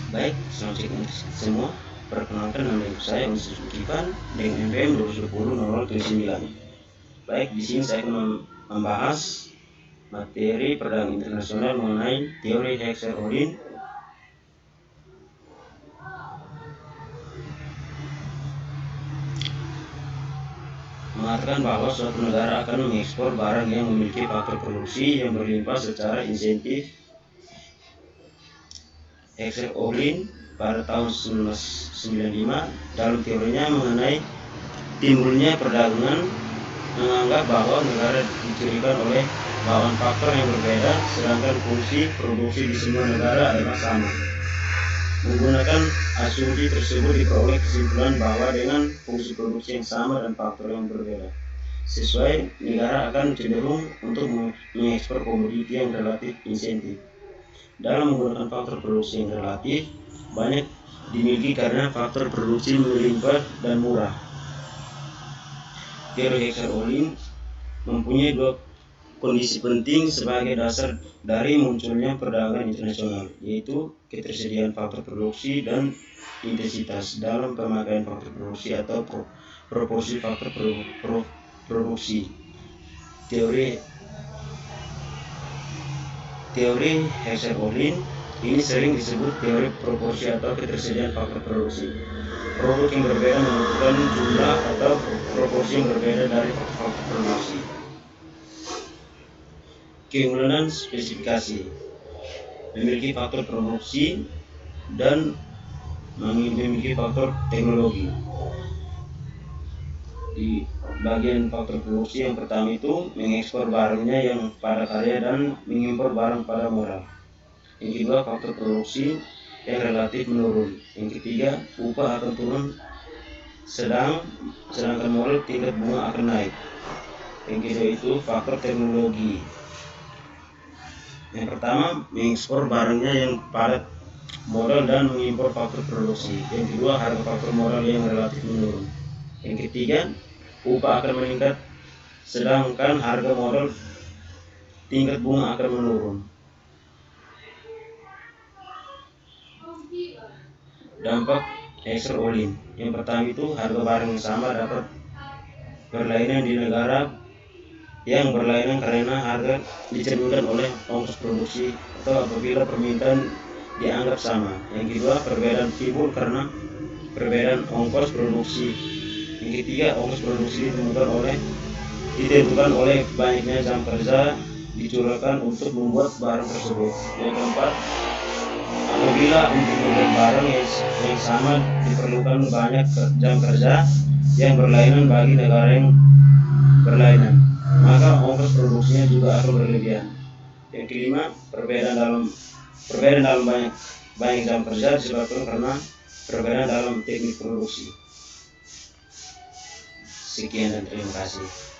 Baik, selamat siang untuk semua. Perkenalkan, nama saya Unsur Zulkifan dengan NPM 2010-0079. Baik, di sini saya akan membahas materi perdagangan internasional mengenai teori Heckscher-Ohlin. Mengatakan bahwa suatu negara akan mengekspor barang yang memiliki faktor produksi yang berlimpah secara insentif. Heckscher-Ohlin pada tahun 1995 dalam teorinya mengenai timbulnya perdagangan menganggap bahwa negara dicirikan oleh bawaan faktor yang berbeda, sedangkan fungsi produksi di semua negara adalah sama. Menggunakan asumsi tersebut diperoleh kesimpulan bahwa dengan fungsi produksi yang sama dan faktor yang berbeda, sesuai negara akan cenderung untuk mengekspor komoditi yang relatif insentif. Dalam menggunakan faktor produksi yang relatif, banyak dimiliki karena faktor produksi melimpah dan murah. Teori Heckscher-Ohlin mempunyai dua kondisi penting sebagai dasar dari munculnya perdagangan internasional, yaitu ketersediaan faktor produksi dan intensitas dalam pemakaian faktor produksi atau proporsi faktor produksi. Teori Heckscher-Ohlin ini sering disebut teori proporsi atau ketersediaan faktor produksi. Produk yang berbeda membutuhkan jumlah atau proporsi yang berbeda dari faktor produksi. Keunggulan spesifikasi: memiliki faktor produksi dan memiliki faktor teknologi. Di bagian faktor produksi yang pertama itu mengekspor barangnya yang pada karya dan mengimpor barang pada modal. Yang kedua, faktor produksi yang relatif menurun. Yang ketiga, upah akan turun sedangkan modal tingkat bunga akan naik. Yang kedua itu faktor teknologi. Yang pertama, mengekspor barangnya yang padat modal dan mengimpor faktor produksi. Yang kedua, harga faktor modal yang relatif menurun. Yang ketiga, upah akan meningkat sedangkan harga modal tingkat bunga akan menurun. Dampak Heckscher-Ohlin. Yang pertama itu harga barang yang sama dapat berlainan di negara yang berlainan karena harga dicerminkan oleh ongkos produksi atau apabila permintaan dianggap sama. Yang kedua, perbedaan timbul karena perbedaan ongkos produksi. Yang ketiga, ongkos produksi ditentukan oleh banyaknya jam kerja dicurahkan untuk membuat barang tersebut. Yang keempat, apabila untuk membuat barang yang sama diperlukan banyak jam kerja yang berlainan bagi negara yang berlainan, maka ongkos produksinya juga akan berlebihan. Yang kelima, perbedaan dalam banyak jam kerja disebabkan karena perbedaan dalam teknik produksi. Sekian dan terima kasih.